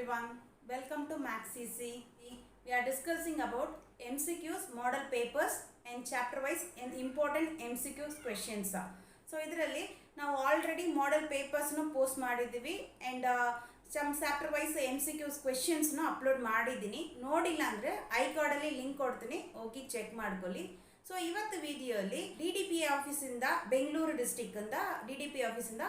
everyone, welcome to Max CC. We are discussing about MCQs, model papers and chapter wise and important MCQs questions. So ಇದರಲ್ಲಿ ನಾವು already model ಪೇಪರ್ಸ್ನ post ಮಾಡಿದ್ದೀವಿ and some chapter wise MCQs ಕ್ವೆಶನ್ಸ್ನ upload ಮಾಡಿದ್ದೀನಿ. ನೋಡಿಲ್ಲ ಅಂದರೆ I ಕಾರ್ಡಲ್ಲಿ link ಕೊಡ್ತೀನಿ, ಹೋಗಿ ಚೆಕ್ ಮಾಡ್ಕೊಳ್ಳಿ. ಸೊ ಇವತ್ತು ವಿಡಿಯೋಲಿ DDP ಆಫೀಸಿಂದ ಬೆಂಗಳೂರು ಡಿಸ್ಟಿಕ್ಕಿಂದ DDP ಆಫೀಸಿಂದ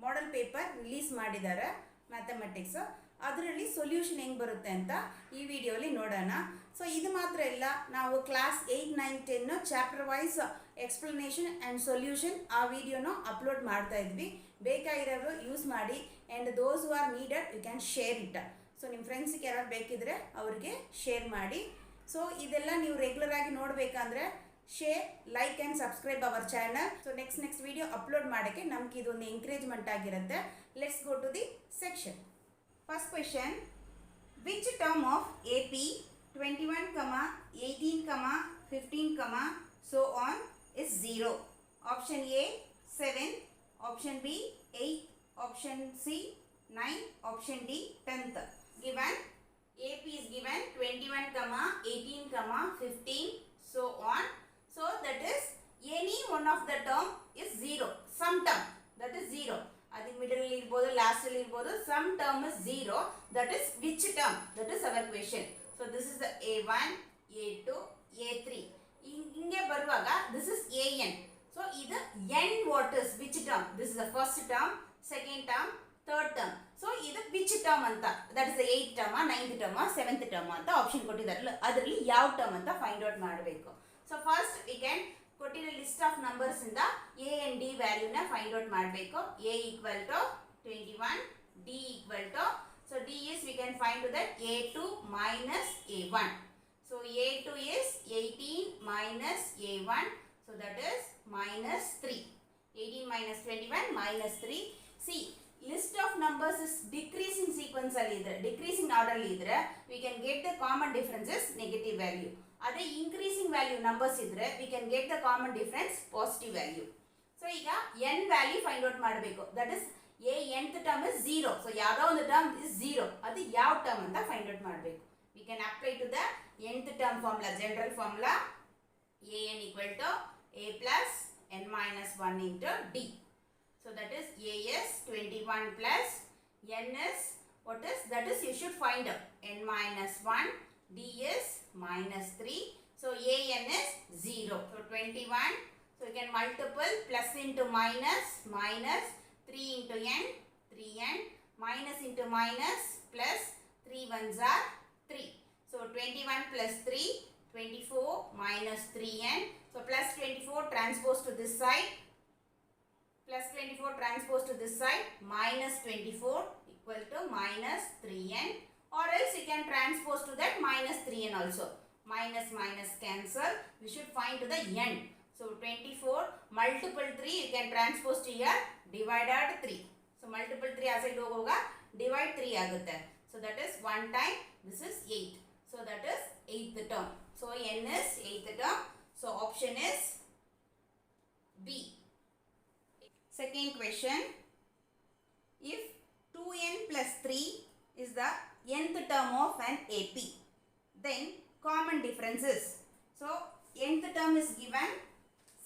ಮಾಡೆಲ್ ಪೇಪರ್ ರಿಲೀಸ್ ಮಾಡಿದ್ದಾರೆ ಮ್ಯಾಥಮೆಟಿಕ್ಸ್. ಅದರಲ್ಲಿ ಸೊಲ್ಯೂಷನ್ ಹೆಂಗೆ ಬರುತ್ತೆ ಅಂತ ಈ ವಿಡಿಯೋಲಿ ನೋಡೋಣ. ಸೊ ಇದು ಮಾತ್ರ ಇಲ್ಲ, ನಾವು class 8, 9, 10 chapter wise explanation and solution ಆ ವಿಡಿಯೋನ ಅಪ್ಲೋಡ್ ಮಾಡ್ತಾ ಇದ್ವಿ. ಬೇಕಾಗಿರೋರು ಯೂಸ್ ಮಾಡಿ and those who are needed you can share it. So ನಿಮ್ಮ ಫ್ರೆಂಡ್ಸಿಗೆ ಯಾರು ಬೇಕಿದ್ರೆ ಅವ್ರಿಗೆ ಶೇರ್ ಮಾಡಿ. ಸೊ ಇದೆಲ್ಲ ನೀವು ರೆಗ್ಯುಲರ್ ಆಗಿ ನೋಡಬೇಕಂದ್ರೆ share, like and subscribe our channel. So next video upload ಮಾಡೋಕ್ಕೆ ನಮ್ಗೆ ಇದೊಂದು ಎಂಕರೇಜ್ಮೆಂಟ್ ಆಗಿರುತ್ತೆ. Let's go to the section. First question, which term of AP 21, 18, 15, so on is 0? Option A 7, option B 8, option C 9, option D 10th. Given AP is given 21, 18, 15, so on. So that is any one of the term is 0. Some term that is 0. అది middle ఇర్ಬೋದು last ఇర్ಬೋದು some term is 0, that is which term, that is our question. So this is the A1, A2, A3 ಹಿಂಗೆ ಬರುವಾಗ this is AN. so ಇದು n what is which term, this is the first term, second term, third term. so ಇದು which term ಅಂತ, that is the 8th term, 9th term, 7th term ಅಂತ option ಕೊಟ್ಟಿದ್ದಾರಲ್ಲ ಅದರಲ್ಲಿ ಯಾವ term ಅಂತ find out ಮಾಡಬೇಕು. So first we can ಕೊಟ್ಟಿರೋ list of numbers ಇಂದ ಎ ಅಂಡ್ ಡಿ ವ್ಯಾಲ್ಯೂನ ಫೈಂಡ್ ಔಟ್ ಮಾಡಬೇಕು. A equal to 21, D equal to, so D is we can find to that A2 minus A1. ಸೊ A2 is 18 minus A1, so that is minus 3. 18 minus 21 minus 3. See, list of numbers is decreasing sequence ಅಲ್ಲಿ ಇದ್ರೆ, decreasing order ಅಲ್ಲಿ ಇದ್ರೆ we can get the common difference is negative value. ಅದೇ increasing value numbers ಇದ್ರೆ we can get the common difference positive value. So ಈಗ n value find out ಮಾಡಬೇಕು. That is a nth term is 0. So ಯಾವುದೋ ಒಂದು term is 0, ಅದು ಯಾವ term ಅಂತ find out ಮಾಡಬೇಕು. we can apply to the nth term formula, general formula, an equal to a plus n minus 1 into d. so that is a is 21 plus n is what is, that is you should find out n minus 1, d is minus 3. so an is 0. so 21, so you can multiple plus into minus, minus 3 into n, 3n, minus into minus, plus 3 ones are 3. so 21 plus 3, 24 minus 3n. so plus 24 transpose to this side, plus 24 transpose to this side, minus 24 equal to minus 3n, or else you can transpose to that minus 3n also. Minus minus cancel, we should find to the n. so 24 multiple 3 you can transpose to here, divided 3. so multiple 3 aside hoga divide 3 agutte. so that is 1 time, this is 8. so that is 8th term. so n is 8th term. so option is B. Second question, if 2n plus 3 is the nth term of an AP, then common differences. so nth term is given,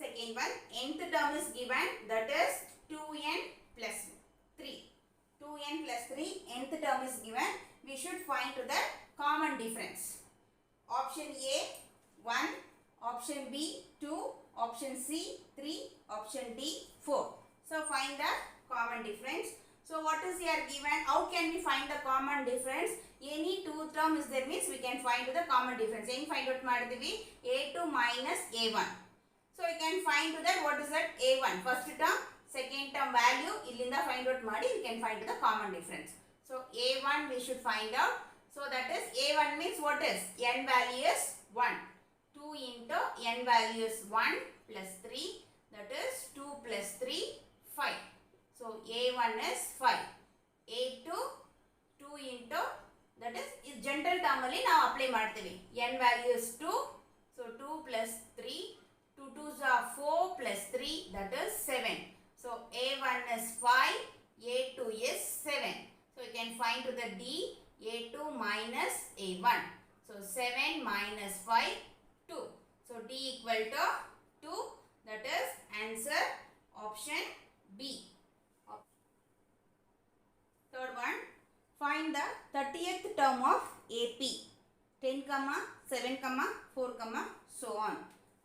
second one nth term is given, that is 2n plus 3. 2n plus 3 nth term is given, we should find to the common difference. Option A 1, option B 2, option C 3, option D 4. so find the common difference. so what is here given, how can we find the common difference? any two term is there means we can find the common difference. Heng find out ಮಾಡಿದೀವಿ, A2 minus A1. so you can find that what is that A1 first term, second term value illinda find out ಮಾಡಿ you can find the common difference. so A1 we should find out. so that is A1 means what is, n value is 1, 2 into n value is 1 plus 3, that is 2 plus 3 5. so A1 is 5. A2 2 into, that is general term ಅಲ್ಲಿ ನಾವು apply ಮಾಡ್ತೀವಿ, n value is 2, so 2 plus 3, 2 2s are 4 plus 3, that is 7. so A1 is 5, A2 is 7. so you can find to the D, A2 minus A1. So 7 minus 5, 2. So D equal to 2. That is answer option B. Third one, find the 30th term of AP. 10, 7, 4, so on.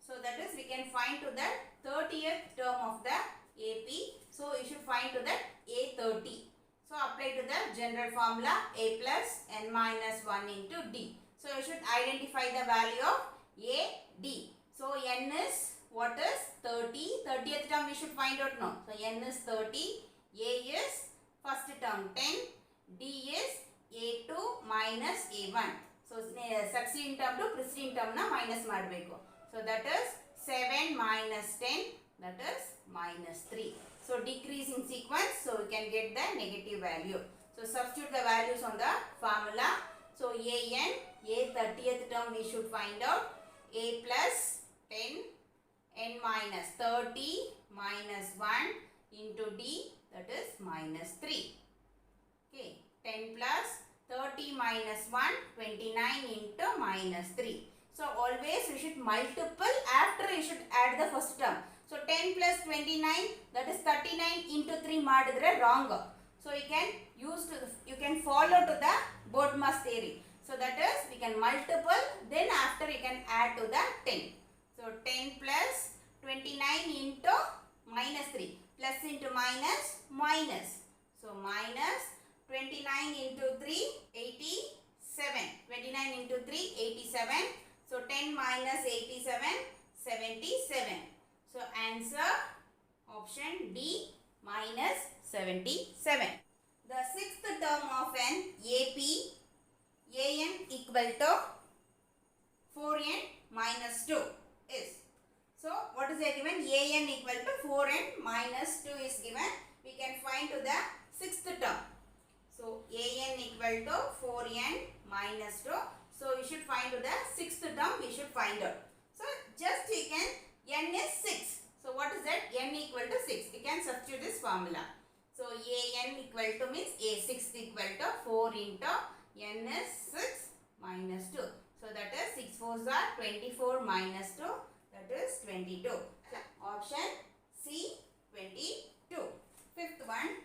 So that is we can find to the 30th term of the AP. So you should find to that A30. So apply to the general formula A plus n minus 1 into D. So you should identify the value of A, D. So n is what is 30. 30th term we should find out now. So n is 30. A is first term 10. D is A2 minus A1. So succeeding term to preceding term na minus ಮಾಡಬೇಕು. So that is 7 minus 10, that is minus 3. So decreasing sequence, so we can get the negative value. So substitute the values on the formula. So A 30th term we should find out. A plus 10, n minus 30 minus 1 into D, that is minus 3. Okay, 10 plus 30 minus 1, 29 into minus 3. So always we should multiple after you should add the first term. So 10 plus 29, that is 39 into 3 madidre wrong. So you can follow to the Bodmer's theory. So that is we can multiple, then after you can add to the 10. So 10 plus 29 into minus 3, plus into minus, minus. So minus 29 into 3, 87. 29 into 3, 87. So 10 minus 87, 77. So answer option D minus 77. The sixth term of an AP, AN equal to 4n minus 2 is. So what is given? AN equal to 4n minus 2 is given. We can find to the sixth term. So AN equal to 4n minus 2. So we should find to the sixth term we should find out. So just you can, n is 6. So what is that? N equal to 6. We can substitute this formula. So AN equal to means A6 equal to 4 into n is 6 minus 2. So that is 6 4s are 24 minus 2. That is 22. So option C 22. Fifth one.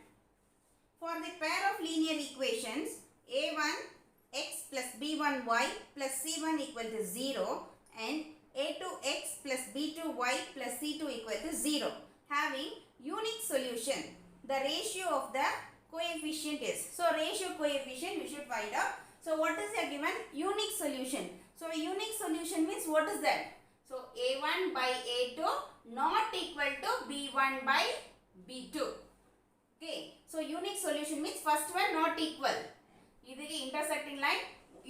For the pair of linear equations A1 x plus b1 y plus c1 equal to 0 and a2 x plus b2 y plus c2 equal to 0, having unique solution, the ratio of the coefficient is. So ratio coefficient we should find out. So what is the given? Unique solution. So unique solution means what is that? So a1 by a2 not equal to b1 by b2. Okay. So unique solution means first one not equal. ಇದಕ್ಕೆ intersecting line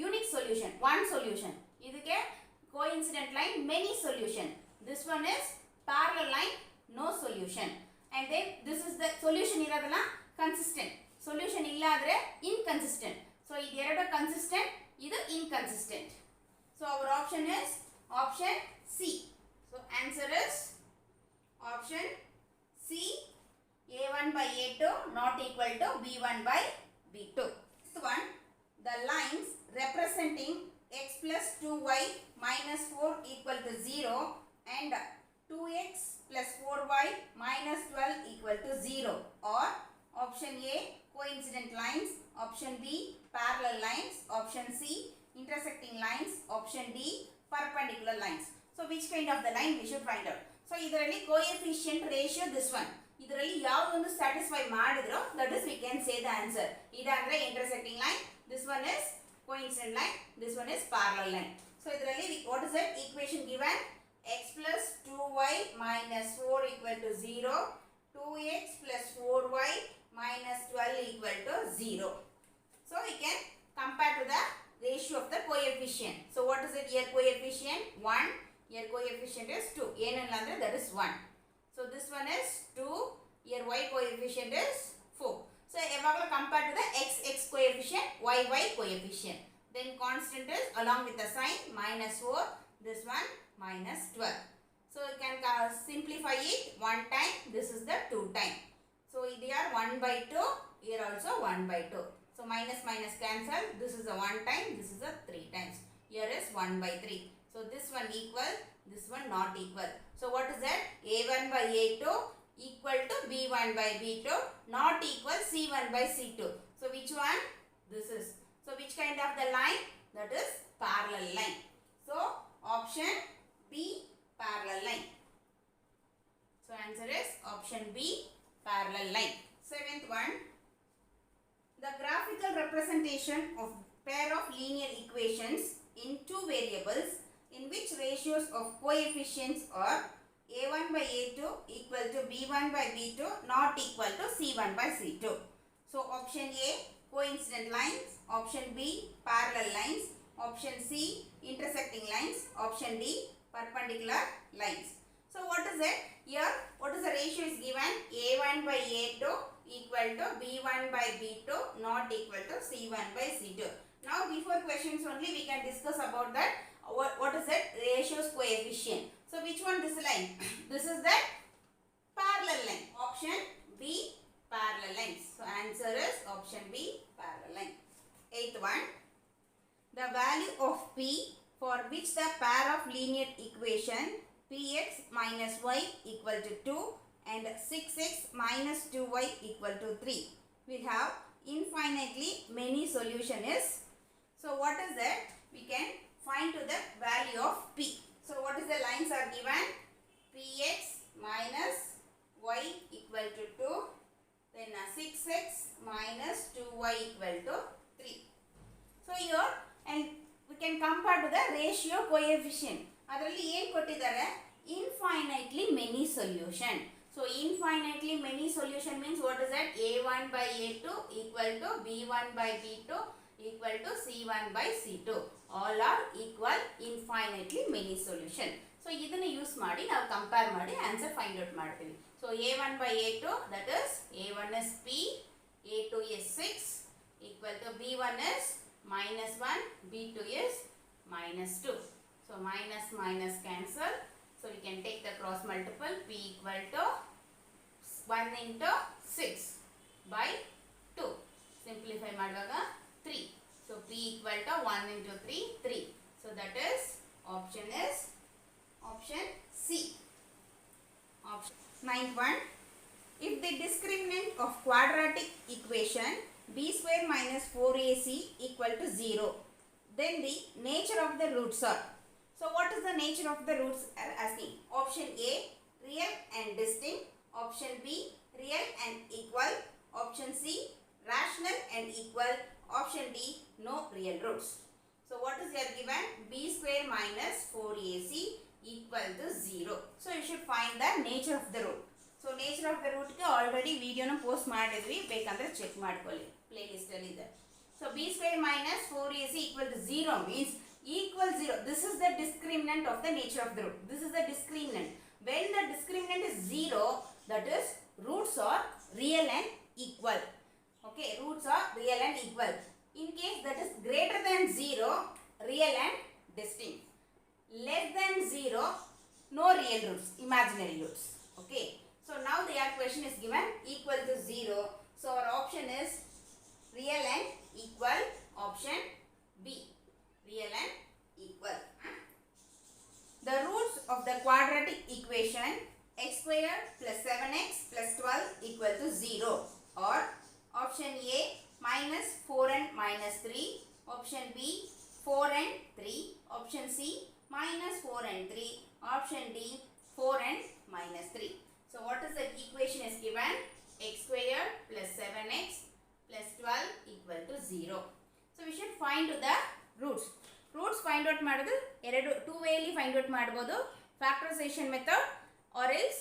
unique solution, one solution. ಇದಕ್ಕೆ coincident line many solution. This one is parallel line no solution. And then this is the solution ಇರೋದಲ್ಲ consistent. Solution ಇಲ್ಲ ಆದರೆ inconsistent. So ಇದು ಎರಡು consistent, ಇದು inconsistent. So our option is option C. So answer is option C. A1 by A2 not equal to B1 by B2. Next one, the lines representing x plus 2y minus 4 equal to 0 and 2x plus 4y minus 12 equal to 0 or option A coincident lines, option B parallel lines, option C intersecting lines, option D perpendicular lines. So which kind of the line we should find out? So ಇದರಲ್ಲಿ coefficient ratio this one. ಇದರಲ್ಲಿ ಯಾವುದೊಂದು satisfy ಮಾಡಿದ್ರೋ that is we can say the answer. ಇದಂದ್ರೆ intersecting line, this one is coincident line, this one is parallel line. So ಇದರಲ್ಲಿ what is that equation given? X plus 2y minus 4 equal to 0, 2x plus 4y minus 12 equal to 0. So we can compare to the ratio of the coefficient. So what is it here? Coefficient 1, here coefficient is 2. ಏನಲ್ಲ ಅಂದ್ರೆ that is 1. So this one is 2, here y coefficient is 4. So ಯಾವಾಗಲೂ compare to the x coefficient, y coefficient. Then constant is along with the sign minus 4, this one minus 12. So you can simplify it 1 time, this is the 2 time. So they are 1 by 2, here also 1 by 2. So minus minus cancel. This is a 1 time. This is a 3 times. Here is 1 by 3. So this one equal. This one not equal. So what is that? A1 by A2 equal to B1 by B2 not equal C1 by C2. So which one? This is. So which kind of the line? That is parallel line. So option B, parallel line. So answer is option B, parallel line. Seventh one. The graphical representation of pair of linear equations in two variables in which ratios of coefficients are a1 by a2 equal to b1 by b2 not equal to c1 by c2. So option A, coincident lines. Option B, parallel lines. Option C, intersecting lines. Option D, perpendicular lines. So what is it? Here, what is the ratio is given? A1 by A2 equal to B1 by B2 not equal to C1 by C2. Now before questions only we can discuss about that. What is that? Ratios coefficient. So which one this line? This is the parallel line. Option B, parallel lines. So answer is option B, parallel line. Eighth one. The value of P for which the pair of linear equation Px minus y equal to 2 and 6x minus 2y equal to 3 will have infinitely many solution is. So what is that? We can find to the value of P. So what is the lines are given? Px minus y equal to 2, then 6x minus 2y equal to 3. So here and we can compare to the ratio coefficient. ಅದರಲ್ಲಿ ಏನು ಕೊಟ್ಟಿದ್ದಾರೆ? Infinitely many solution. So infinitely many solution means what is that? A1 by A2 equal to B1 by B2 equal to C1 by C2. All are equal infinitely many solution. So ಇದನ್ನ use ಮಾಡಿ ನಾವು compare ಮಾಡಿ answer find out ಮಾಡ್ತೀವಿ. So A1 by A2 that is A1 is P, A2 is 6 equal to B1 is minus 1, B2 is minus 2. So minus minus cancel. So we can take the cross multiple. P equal to 1 into 6 by 2. Simplify ಮಾಡುವಾಗ 3. So P equal to 1 into 3, 3. So that is option C. Option 9th one. If the discriminant of quadratic equation b square minus 4ac equal to 0, then the nature of the roots are. So what is the nature of the roots are asking? Option A, real and distinct. Option B, real and equal. Option C, rational and equal. Option D, no real roots. So what is there given? B square minus 4ac equal to 0. So you should find the nature of the root. So nature of the root ke already video na post ಮಾಡಿದ್ವಿ, ಬೇಕಂದ್ರೆ check ಮಾಡ್ಕೊಳ್ಳಿ, play list ಅಲ್ಲಿ ಇದೆ. So b square minus 4ac equal to 0 means equal 0. This is the discriminant of the nature of the root. This is the discriminant. When the discriminant is 0, that is roots are real and equal. Okay, roots are real and equal. In case that is greater than 0, real and distinct. Less than 0, no real roots, imaginary roots. Okay, so now the question is given equal to 0. So our option is real and equal. Option B, real and equal. The roots of the quadratic equation x squared plus 7x plus 12 equal to 0 or option A minus 4n minus 3, option B 4n 3, option C minus 4n 3, option D 4n minus 3. So what is the equation is given? X squared plus 7x plus 12 equal to 0. So we should find the roots. Roots find out ಮಾಡೋದು ಎರಡು two way find out ಮಾಡಬಹುದು, factorization method or else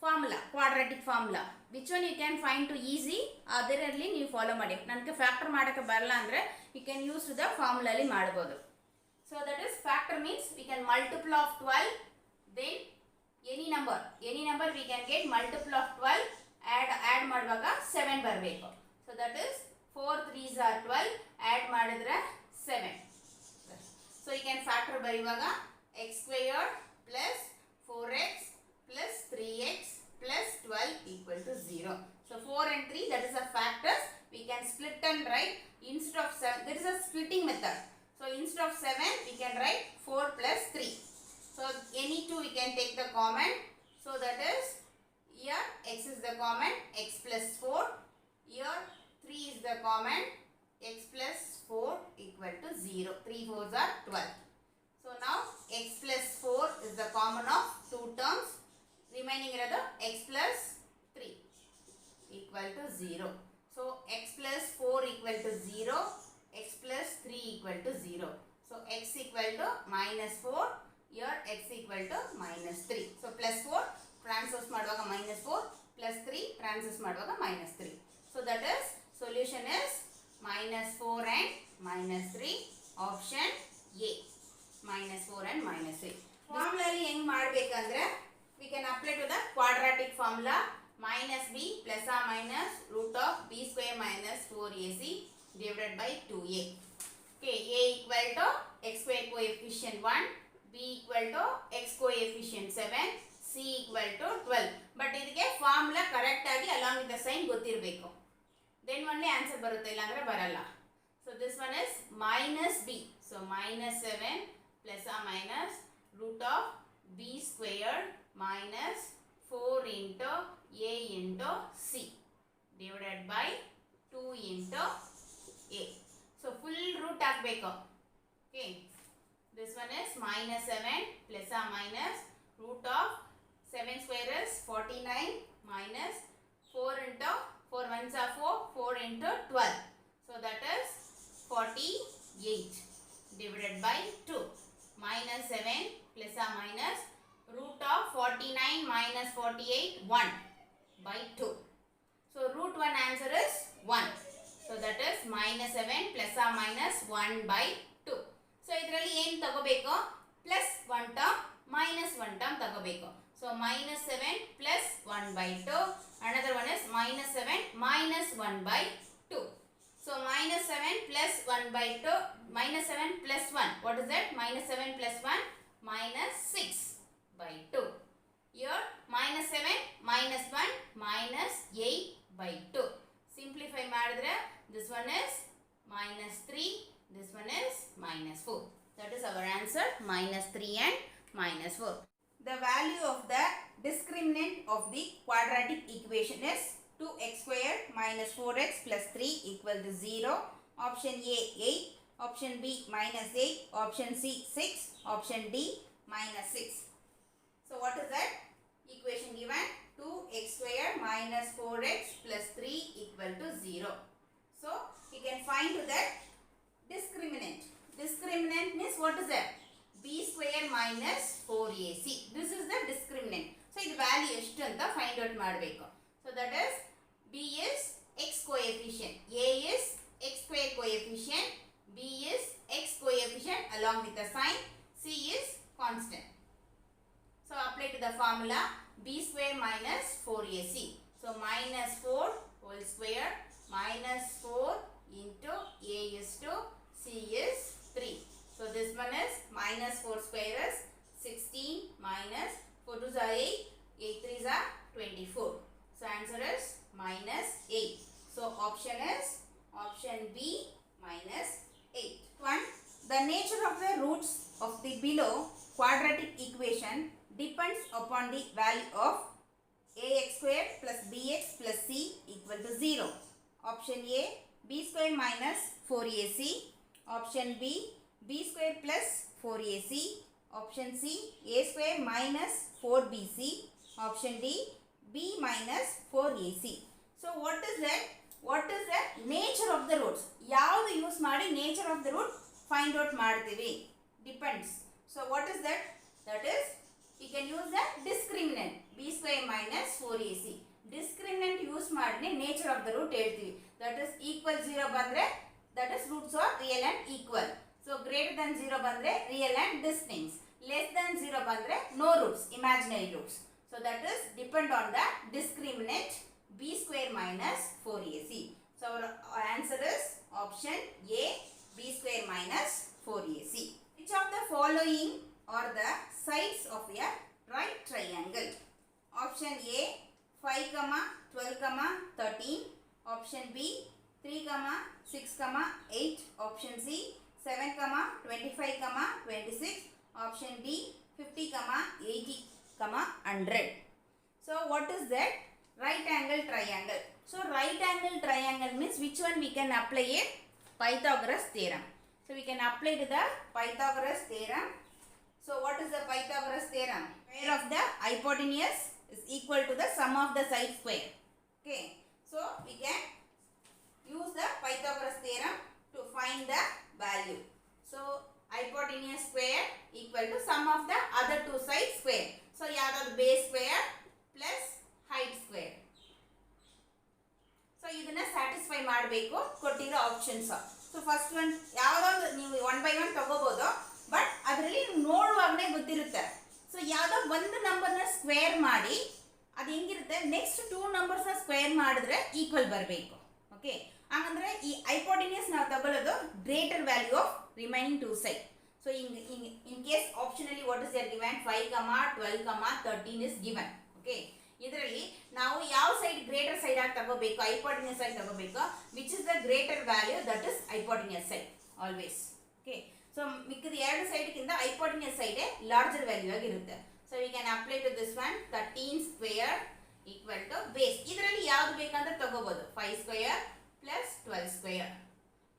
formula, quadratic formula. Which one you can find to easy ಅದರಲ್ಲಿ ನೀವು follow ಮಾಡಿ. ನನಗೆ factor ಮಾಡಕ್ಕೆ ಬರಲ್ಲ ಅಂದ್ರೆ you can use the formula ಅಲ್ಲಿ ಮಾಡಬಹುದು. So that is factor means we can multiple of 12, then any number we can get multiple of 12, add ಮಾಡುವಾಗ 7 ಬರಬೇಕು. So that is 4 3s are 12, add ಮಾಡಿದ್ರೆ 7. So you can factor ಬರೆಯುವಾಗ x squared plus 4x plus 3x plus 12 equal to 0. So 4 and 3 that is the factors we can split and write instead of 7. There is a splitting method. So instead of 7, we can write 4 plus 3. So any 2 we can take the common. So that is, here x is the common, x plus 4. Here 3 is the common, x plus 4 equal to 0. 3 4s are 12. So now x plus 4 is the common of 2 terms. Remaining rather x plus 3 equal to 0. So x plus 4 equal to 0, x plus 3 equal to 0. So x equal to minus 4, here x equal to minus 3. So plus 4 transverse ಮಾಡುವಾಗ minus 4, plus 3 transverse ಮಾಡುವಾಗ minus 3. So that is, solution is minus 4 and minus 3, option A. Minus 4 and minus 3. Formula ಹೆಂಗ್ ಮಾಡಬೇಕಂದ್ರೆ, we can apply to the quadratic formula. Minus b plus or minus root of b square minus 4ac divided by 2a. Okay, a equal to x square coefficient 1, b equal to x coefficient 7, c equal to 12. But ಇದಕ್ಕೆ formula correct ಆಗಿ along with the sign ಗೊತ್ತಿರಬೇಕು. Then only answer ಬರುತ್ತೆ, ಇಲ್ಲ ಅಂದ್ರೆ ಬರಲ್ಲ. So this one is minus b. So minus 7 plus or minus root of b squared minus 4 into a into c divided by 2 into a. So full root ಹಾಕಬೇಕು. Okay, this one is minus 7 plus or minus root of 7 square is 49 minus 4 into 4 ones are 4, 4 into 12. So that is 48 divided by 2. Minus 7 plus or minus root of 49 minus 48, 1 by 2. So root 1 answer is 1. So that is minus 7 plus or minus 1 by 2. So ಇದರಲ್ಲಿ ಏನು ತಗೋಬೇಕು, plus 1 term minus 1 term ತಗೋಬೇಕು. So minus 7 plus 1 by 2. Another one is minus 7 minus 1 by 2. So minus 7 plus 1 by 2, minus 7 plus 1. What is that? Minus 7 plus 1, minus 6 by 2. Here minus 7 minus 1 minus 8 by 2. Simplify ಮಾಡಿದ್ರೆ this one is minus 3, this one is minus 4. That is our answer, minus 3 and minus 4. The value of the discriminant of the quadratic equation is 2x squared minus 4x plus 3 equal to 0. Option A 8, option B minus 8, option C 6, option D minus 6. So what is that? Equation given, 2x squared minus 4x plus 3 equal to 0. So you can find that discriminant. Discriminant means what is that? B square minus 4ac. This is the discriminant. So this value ಎಷ್ಟು ಅಂತ find out ಮಾಡಬೇಕು. So that is, B is x coefficient, A is x square coefficient, B is x coefficient along with the sign, C is constant. So apply to the formula, B square minus 4ac. So minus 4 whole square minus 4 into A is 2, C is 3. So this one is minus 4 square is 16 minus 4 2s are 8, 8 3s are 24. So answer is minus 8. So option is option B minus 8. 1. The nature of the roots of the below quadratic equation depends upon the value of ax squared plus bx plus c equal to 0. Option A, b square minus 4ac. Option B, b square plus 4ac. Option C, a square minus 4bc. Option D, b minus 4ac. So what is that? What is the nature of the roots? ಯಾವುದು use ಮಾಡಿ nature of the root find out ಮಾಡ್ತೀವಿ? Depends. So what is that? That is, you can use the discriminant, b square minus 4ac. Discriminant use ಮಾಡಿ nature of the root ಹೇಳ್ತೀವಿ. That is equal 0 ಬಂದ್ರೆ, that is roots are real and equal. So greater than 0 ಬಂದ್ರೆ real and distinct. Less than 0 ಬಂದ್ರೆ no roots, imaginary roots. So that is depend on the discriminant b square minus 4ac. So our answer is option A, b square minus 4ac. Which of the following are the sides of a right triangle? Option A 5, 12, 13. Option B 3, 6, 8, option C. 7, 25, 26, option D. 50, 80, 100. So what is that? Right angle triangle. So right angle triangle means which one we can apply a Pythagoras theorem. So we can apply to the Pythagoras theorem. So what is the Pythagoras theorem? Square of the hypotenuse is equal to the sum of the side square. Okay. So we can use the Pythagoras theorem to find the value. So hypotenuse square equal to sum of the other two sides square. So the base square plus height square. So ಇದನ್ನ satisfy ಮಾಡಬೇಕು ಕೊಟ್ಟಿರೋ options. So first one ಯಾವುದೋ ನೀವು 1 by 1 ತಗೋಬಹುದು, but ಅದರಲ್ಲಿ ನೋಡುವಾಗಲೇ ಗೊತ್ತಿರುತ್ತೆ. So ಯಾವುದೋ ಒಂದು ನಂಬರ್ನ ಸ್ಕ್ವೇರ್ ಮಾಡಿ ಅದು ಹೆಂಗಿರುತ್ತೆ, ನೆಕ್ಸ್ಟ್ 2 ನಂಬರ್ಸ್ನ ಸ್ಕ್ವೇರ್ ಮಾಡಿದ್ರೆ ಈಕ್ವಲ್ ಬರಬೇಕು. ಓಕೆ, ಹಾಗಂದ್ರೆ ಈ ಹೈಪೋಟೆನ್ಯೂಸ್ ನಾವು ತಗೊಳ್ಳೋದು greater value of remaining two side. So in case ಆಪ್ಷನಲ್ಲಿ what is there given 5, 12, 13 is given. Okay, ಇದರಲ್ಲಿ ನಾವು ಯಾವ ಸೈಡ್ ಗ್ರೇಟರ್ ಸೈಡ್ ಆಗಿ ತಗೋಬೇಕು, ಹೈಪೋಟೆನ್ಯೂಸ್ ಸೈಡ್ ತಗೋಬೇಕು. Which is the greater value, that is hypotenuse side always. Okay, so ಮಿಕ್ಕಿದ ಎರಡು ಸೈಡ್ಗಿಂತ ಹೈಪೋಟೆನ್ಯೂಸ್ ಸೈಡ್ ಲಾರ್ಜರ್ ವ್ಯಾಲ್ಯೂ ಆಗಿರುತ್ತೆ. So we can apply to this one 13 square equal to base. ಇದರಲ್ಲಿ ಯಾವ್ದು ಬೇಕಂದ್ರೆ ತಗೋಬಹುದು 5 square plus 12 square.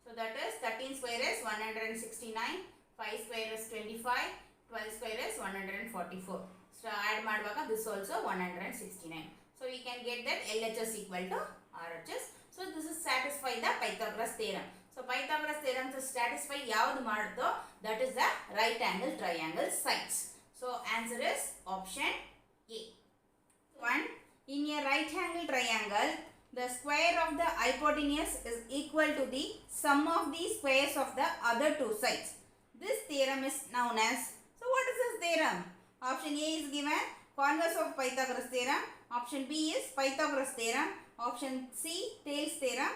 So that is 13 square is 169, 5 square is 25, 12 square is 144. So add ಮಾಡುವಾಗ this also 169. So we can get that LHS equal to RHS. So this is satisfy the Pythagoras theorem. So Pythagoras theorem to satisfy ಯಾವುದು ಮಾಡುತ್ತೋ that is the right angle triangle sides. So answer is option A. 1. In a right angle triangle, the square of the hypotenuse is equal to the sum of the squares of the other two sides. This theorem is known as, so what is this theorem? Option A is given converse of Pythagoras theorem. Option B is Pythagoras theorem. Option C Thales theorem.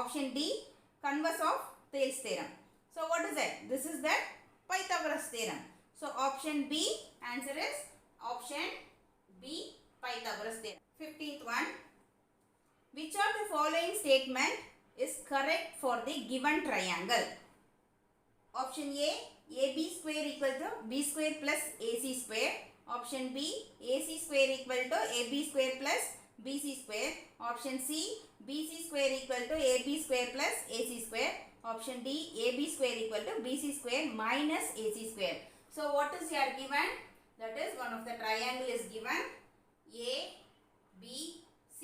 Option D converse of Thales theorem. So what is that? This is that Pythagoras theorem. So option B, answer is option B, Pythagoras theorem. 15th one. Which of the following statement is correct for the given triangle? Option A, AB square equal to B square plus AC square. Option B, AC square equal to AB square plus BC square. Option C, BC square equal to AB square plus AC square. Option D, AB square equal to BC square minus AC square. So what is here given? That is one of the triangle is given A, B, C.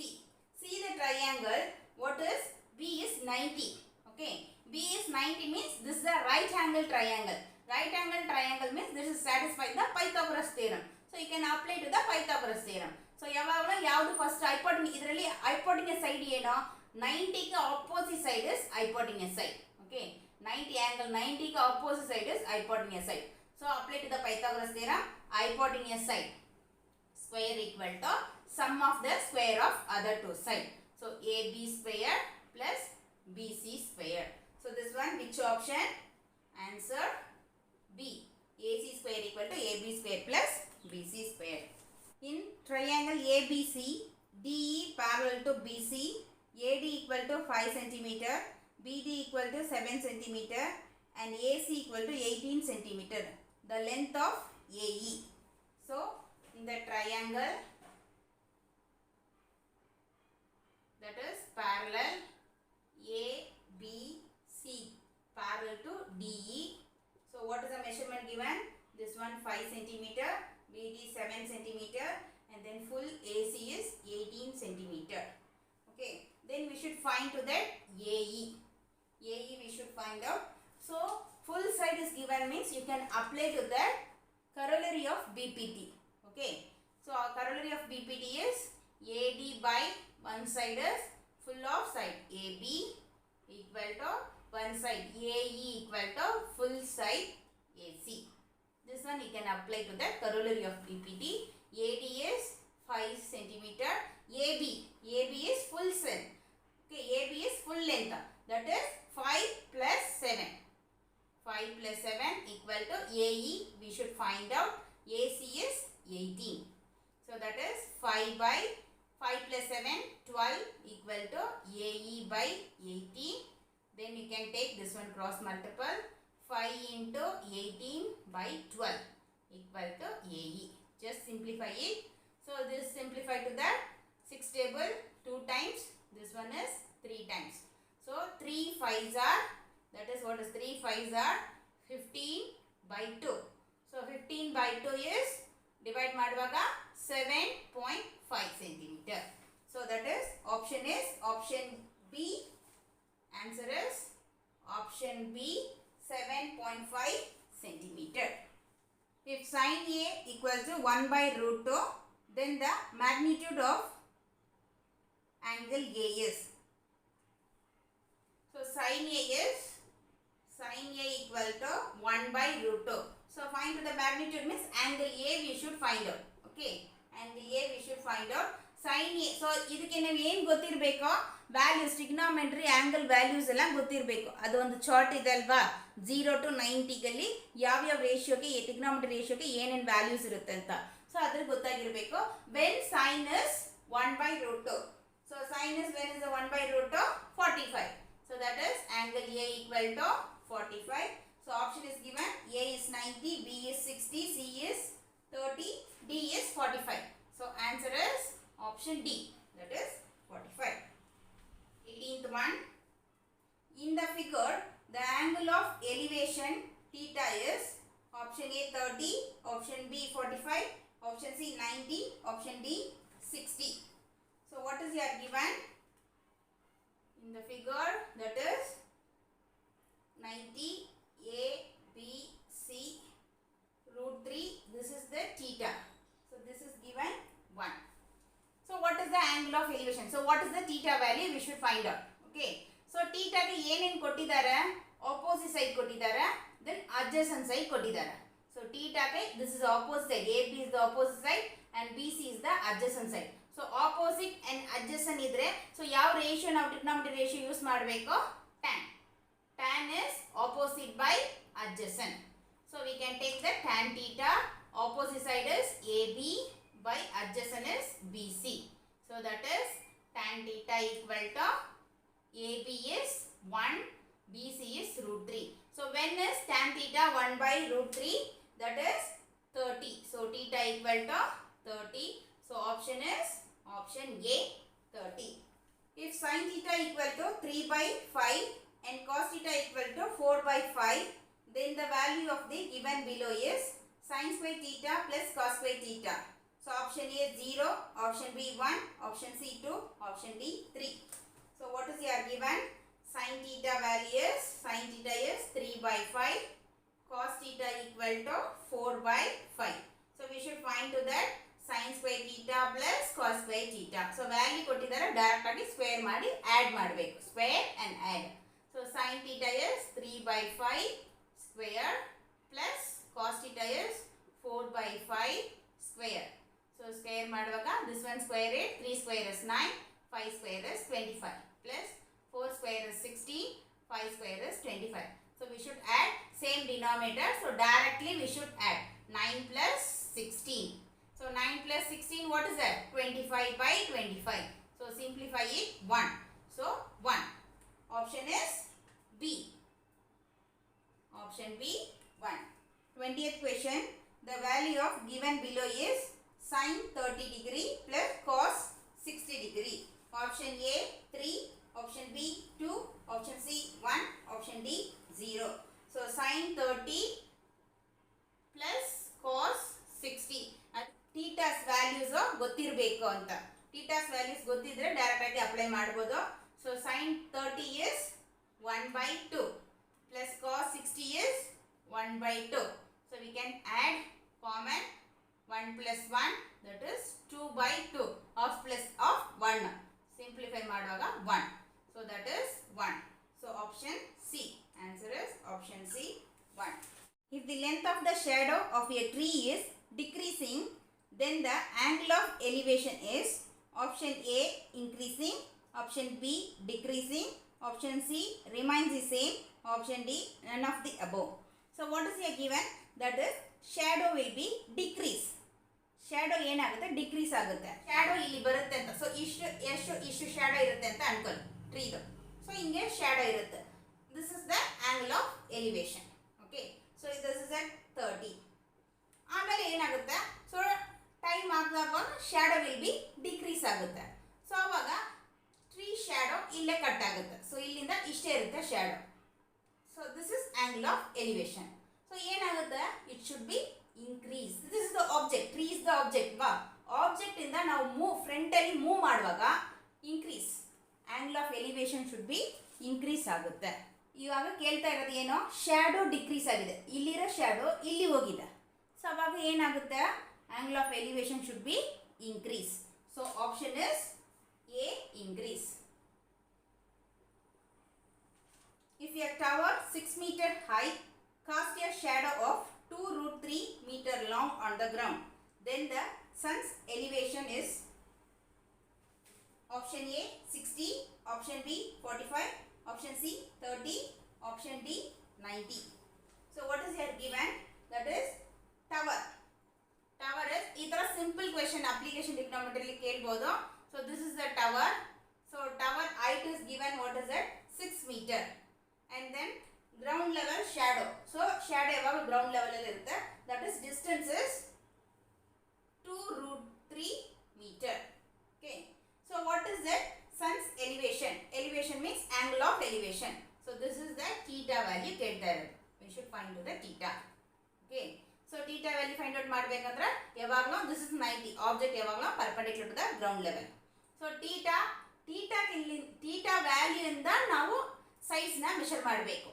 See the triangle. What is B is 90. Okay, B is 90 means this is a right angle triangle. Right angle triangle means this is satisfying the Pythagoras theorem. So you can apply to the Pythagoras theorem. So ಯಾವಾಗಲೂ ಯಾವುದು first hypotenuse, ಇದರಲ್ಲಿ hypotenuse side ಏನು 90 ಗೆ opposite side is hypotenuse side. Okay, 90 angle 90 ಗೆ opposite side is hypotenuse side. So apply to the Pythagoras theorem. Hypotenuse side square equal to sum of the square of other two side. So AB square plus BC square. So this one which option? Answer B. AC square equal to AB square plus BC square. In triangle ABC, DE parallel to BC, AD equal to 5 cm, BD equal to 7 cm and AC equal to 18 cm. The length of AE. So in the triangle that is parallel ABC parallel to DE. So what is the measurement given? This one 5 cm, BD 7 cm and then full AC is 18 cm. Okay, then we should find to that AE. AE we should find out. So full side is given means you can apply to that corollary of BPT. Okay, so our corollary of BPT is AD by one side is full of side AB equal to one side AE equal to full side AC. This one you can apply to the corollary of BPT. AD is 5 cm. AB is full length. Okay, AB is full length. That is 5 plus 7. 5 plus 7 equal to AE. We should find out AC is 18. So that is 5 by 5 plus 7 12 equal to AE by 18. Then you can take this one cross multiple. 5 into 18 by 12 equal to AE. Just simplify it. So this simplify to that 6 table 2 times. This one is 3 times. So 3 5s are, that is what is 3 5s are 15 by 2. So 15 by 2 is divide ಮಾಡುವಾಗ 7.5 centimeter. So that is option B. Answer is option B, 7.5 centimeter. If sin A equals to 1 by root 2, then the magnitude of angle A is. So sin A equal to 1 by root 2. So find the magnitude means angle A we should find out. Okay, angle A we should find out. Sin A. So ಇದಕ್ಕೆ ನಾವು ಏನು ಗೊತ್ತಿರಬೇಕು, values trigonometry angle values ಎಲ್ಲ ಗೊತ್ತಿರಬೇಕು. ಅದು ಒಂದು chart ಇದೆ ಅಲ್ವಾ, 0 to 90 ಗಲ್ಲಿ ಯಾವ ರೇಷಿಯೋಗೆ ಟ್ರಿಗ್ನೋಮೆಟ್ರಿ ರೇಷಿಯೋಗೆ ಏನೇನು ವ್ಯಾಲ್ಯೂಸ್ ಇರುತ್ತೆ ಅಂತ. ಸೊ ಅದ್ರ ಗೊತ್ತಾಗಿರಬೇಕು. When sine is 1 by root 2. So sin is when is the 1 by root 2? 45. So that is angle A equal to 45. So option is given. A is 90, B is 60, C is 30, D is 45. So answer is option D, that is 45. 18th one. In the figure, the angle of elevation theta is option A 30, option B 45, option C 90, option D 60. So what is here given? In the figure, that is 90 A B C root 3. This is the theta. So this is given 1. So what is the angle of elevation? So what is the theta value? We should find out. Okay. So theta ಗೆ ಏನೇನು ಕೊಟ್ಟಿದ್ದಾರೆ? Opposite side ಕೊಟ್ಟಿದ್ದಾರೆ, then adjacent side ಕೊಟ್ಟಿದ್ದಾರೆ. So theta ಗೆ this is opposite side. AB is the opposite side and BC is the adjacent side. So opposite and adjacent ಇದ್ರೆ, so ಯಾವ ratio ನಾವು trigonometry ratio use ಮಾಡಬೇಕು? tan. Tan is opposite by adjacent. So we can take the tan theta. Opposite side is AB by adjacent is BC. So that is tan theta equal to AB is 1, BC is root 3. So when is tan theta 1 by root 3? That is 30. So theta equal to 30. So option is option A, 30. If sin theta equal to 3 by 5 and cos theta equal to 4 by 5, then the value of the given below is sin square theta plus cos square theta. So option A 0, option B 1, option C 2, option D 3. So what is here given? Sin theta value is, sin theta is 3 by 5, cos theta equal to 4 by 5. So we should find to that sin square theta plus cos square theta. So value ಕೊಟ್ಟಿದ್ದಾರೆ, direct ಆಗಿ square ಮಾಡಿ add ಮಾಡಬೇಕು. Square and add. So sin theta is 3 by 5 square plus cos theta is 4 by 5 square. So square ಮಾಡುವಾಗ this one square it, 3 square is 9, 5 square is 25 plus 4 square is 16, 5 square is 25. So we should add same denominator. So directly we should add 9 plus 16. So 9 plus 16, what is that? 25 by 25. So simplify it 1. So 1. Option is B. Option B 1. 20th question. The value of given below is sin 30 degree plus cos 60 degree. Option A 3, option B 2, option C 1, option D 0. So sin 30 plus cos 60. Theta's values ಗೊತ್ತಿರಬೇಕು ಅಂತ. Theta's values ಗೊತ್ತಿದ್ರೆ direct ಆಗಿ apply ಮಾಡಬಹುದು. So sin 30 is 1 by 2 plus cos 60 is 1 by 2. So we can add common 1 plus 1, that is 2 by 2 of plus of 1. Simplify ಮಾಡುವಾಗ 1. So that is 1. So option C. Answer is option C 1. If the length of the shadow of a tree is decreasing, then the angle of elevation is option A increasing, option B decreasing, option C remains the same, option D none of the above. So what is here given? That is shadow will be decrease. Shadow ಏನಾಗುತ್ತೆ decrease ಆಗುತ್ತೆ. Shadow ಇಲ್ಲಿ ಬರುತ್ತೆ ಅಂತ, so ಇಷ್ಟು shadow ಇರುತ್ತೆ ಅಂತ ಅನ್ಕೊಳ್ಳಿ ಟ್ರೀದು. ಸೊ ಹಿಂಗೆ ಶ್ಯಾಡೋ ಇರುತ್ತೆ. This is the angle of elevation. Okay, so this is at 30. ಆಮೇಲೆ ಏನಾಗುತ್ತೆ, ಸೊ ಟೈಮ್ ಆಗ್ದಾಗ ಶ್ಯಾಡೋ ವಿಲ್ ಬಿ ಡಿಕ್ರೀಸ್ ಆಗುತ್ತೆ. ಸೊ ಅವಾಗ ಟ್ರೀ ಶ್ಯಾಡೋ ಇಲ್ಲೇ ಕಟ್ ಆಗುತ್ತೆ. ಸೊ ಇಲ್ಲಿಂದ ಇಷ್ಟೇ ಇರುತ್ತೆ shadow. So this is angle of elevation. So ಏನಾಗುತ್ತೆ, it should be increase. This is the object. Tree is the object. Object ಇಂದ ನಾವು ಮೂವ್ ಫ್ರಂಟ್ ಅಲ್ಲಿ ಮೂವ್ ಮಾಡುವಾಗ increase. Angle of elevation should be increase ಆಗುತ್ತೆ. ಇವಾಗ ಕೇಳ್ತಾ ಇರೋದು ಏನು, ಶ್ಯಾಡೋ ಡಿಕ್ರೀಸ್ ಆಗಿದೆ. ಇಲ್ಲಿರೋ ಶ್ಯಾಡೋ ಇಲ್ಲಿ ಹೋಗಿದೆ. ಸೊ ಅವಾಗ ಏನಾಗುತ್ತೆ, angle of elevation should be increase. So option is A, increase. If a tower 6 meter high cast a shadow of 2√3 meter long on the ground, then the sun's elevation is option A 60, option B 45, option C 30, option D 90. So what is here given? That is tower. Tower is either simple question application trigonometry ಕೇಳಬಹುದು. So this is the tower. So tower height is given, what is it, 6 meter, and then ground level shadow. So shadow ಯಾವಾಗ ground level ಅಲ್ಲಿ ಇರುತ್ತೆ. That is distance is 2√3 meter. Okay. So what is that? Sun's elevation. Elevation means angle of elevation. So this is the theta value ಕೇಳ್ತಾ ಇರೋದು. We should find the theta. Okay. So theta value find out ಮಾಡಬೇಕಂದ್ರೆ ಯಾವಾಗಲೂ this is 90. Object ಯಾವಾಗಲೂ perpendicular to the ground level. So theta value ಇಂದ ನಾವು size ನ measure ಮಾಡಬೇಕು.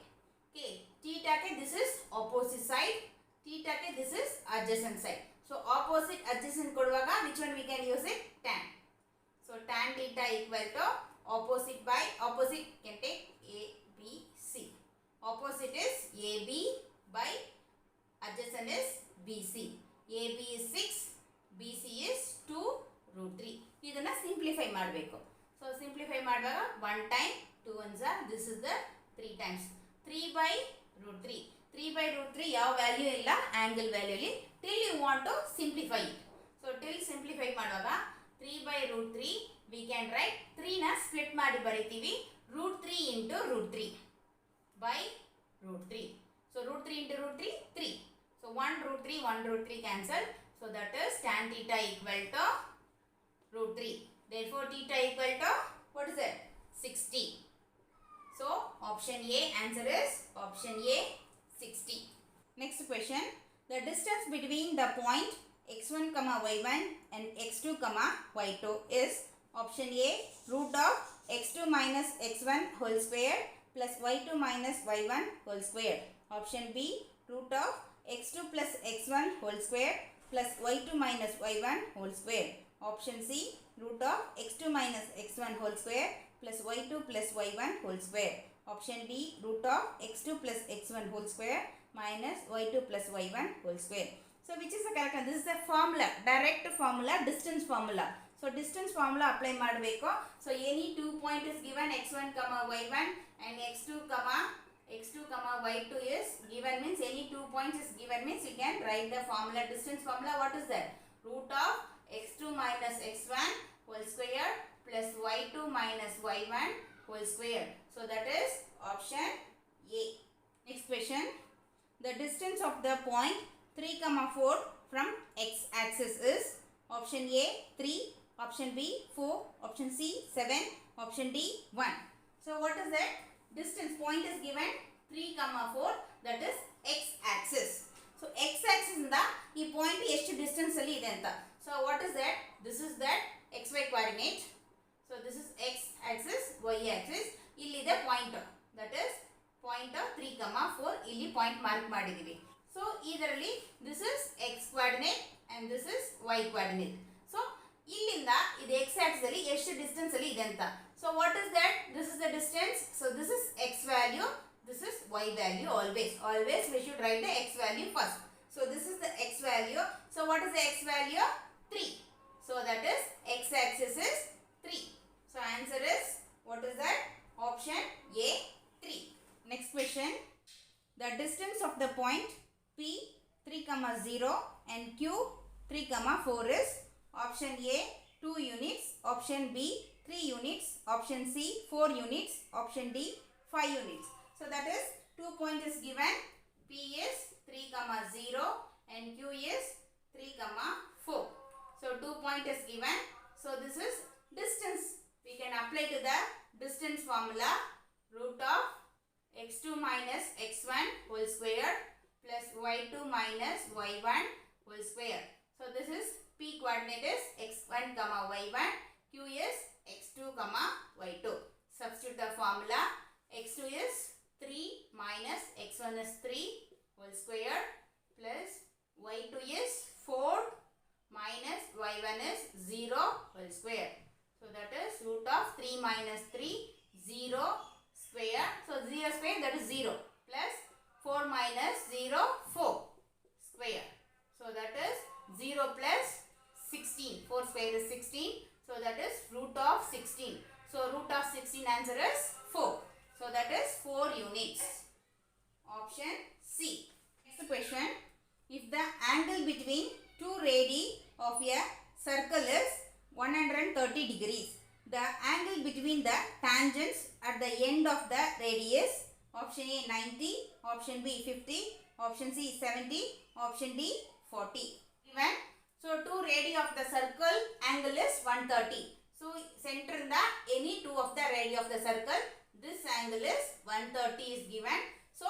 Okay, theta ke this is opposite side, theta ke this is adjacent side. So opposite adjacent koduvaga which one we can use it, tan. So tan theta equal to opposite by opposite can take A B C. Opposite is AB by adjacent is BC. AB is 6, BC is 2√3. ಇದನ್ನ simplify ಮಾಡಬೇಕು. So simplify ಮಾಡುವಾಗ 1 time 2 ones are, this is the 3 times. 3/√3. 3/√3 ಯಾವ value ಇಲ್ಲ angle value ಅಲ್ಲಿ, till you want to simplify it. So till simplify ಮಾಡುವಾಗ 3/√3 we can write 3 ನ split ಮಾಡಿ ಬರೀತೀವಿ √3 into √3 by √3. So √3 into √3 3. So 1√3 1√3 cancel. So that is tan theta equal to √3. Therefore theta equal to what is it, 60. So option A, answer is option A 60. Next question. The distance between the point x1, y1 and x2, y2 is option A root of x2 minus x1 whole square plus y2 minus y1 whole square. Option B root of x2 plus x1 whole square plus y2 minus y1 whole square. Option C root of x2 minus x1 whole square plus y2 plus y1 whole square. Option D root of x2 plus x1 whole square minus y2 plus y1 whole square. So which is the correct one? This is the formula, direct formula, distance formula. So distance formula apply ಮಾಡಬೇಕು. So any 2 point is given, x1, y1 and x2, y2 is given, means any 2 points is given, means you can write the formula, distance formula. What is that? Root of x2 minus x1 whole square plus y2 minus y1 whole square. So that is option A. Next question. The distance of the point 3, 4 from x axis is option A 3, option B 4, option C 7, option D 1. So what is that? Distance point is given 3, 4, that is x axis. So x axis ಇಂದ ಈ point ಎಷ್ಟು distance ಅಲ್ಲಿ ಇದೆ ಅಂತ. So what is that? This is that xy coordinate. So this is x axis, y axis. ಇಲ್ಲಿದೆ point, that is point 3, 4 ಇಲ್ಲಿ point mark ಮಾಡಿದೀವಿ. So ಇದರಲ್ಲಿ this is x coordinate and this is y coordinate. So ಇಲ್ಲಿಂದ ಇದು x axis ಅಲ್ಲಿ ಎಷ್ಟು distance ಅಲ್ಲಿ ಇದೆ ಅಂತ. So what is that? This is the distance. So this is x value, this is y value. Always we should write the x value first. So this is the x value. So what is the x value? 3. So that is x axis is 3. So answer is, what is that? Option A 3. Next question. The distance of the point P 3, 0 and Q 3 comma 4 is option A 2 units, option B 3 units, option C 4 units, option D 5 units. So that is 2 point is given, P is 3 comma 0 and Q is 3 comma 4. So 2 point is given. So this is distance. We can apply to the distance formula, root of x2 minus x1 whole square plus y2 minus y1 whole square. So this is P coordinate is x1 comma y1, Q is x2 comma y2. Substitute the formula, x2 is 3 minus x1 is 3 whole square plus y2 is 4 minus y1 is 0 whole square. So that is root of 3 minus 3, 0 square. So 0 square, that is 0, plus 4 minus 0, 4 square. So that is 0 plus 16. 4 square is 16. So that is root of 16. So root of 16 answer is 4. So that is 4 units. Option C. Next question. If the angle between two radii of a circle is 130 degrees, the angle between the tangents at the end of the radius, option A 90, option B 50, option C 70, option D 40. Given. So two radii of the circle angle is 130. So center in the any two of the radii of the circle, this angle is 130 is given. So